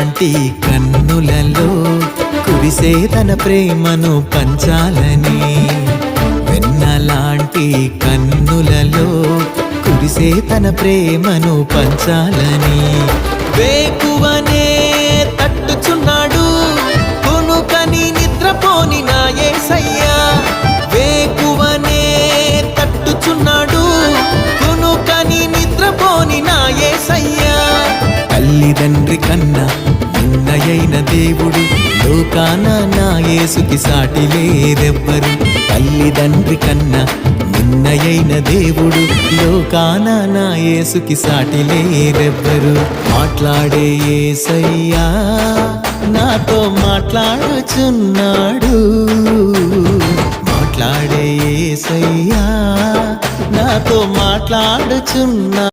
లాంటి కన్నులలో కురిసే తన ప్రేమను పంచాలని, వెన్న లాంటి కన్నులలో కురిసే తన ప్రేమను పంచాలని, వేకువనే తట్టుచున్నాడు కొనుకని నిద్రపోని నా యేసయ్యా, వేకువనే తట్టుచున్నాడు కొనుకని నిద్రపోని నా యేసయ్యా. తల్లిదండ్రి కన్నా నిన్నయైన దేవుడు లోకాన నా యేసుకి సాటి లేరెవ్వరు, తల్లిదండ్రి కన్నా నిన్నయైన దేవుడు లోకాన నా యేసుకి సాటి లేరెవ్వరు. మాట్లాడే యేసయ్యా నాతో మాట్లాడుచున్నాడు, మాట్లాడే యేసయ్యా నాతో మాట్లాడుచున్నాడు.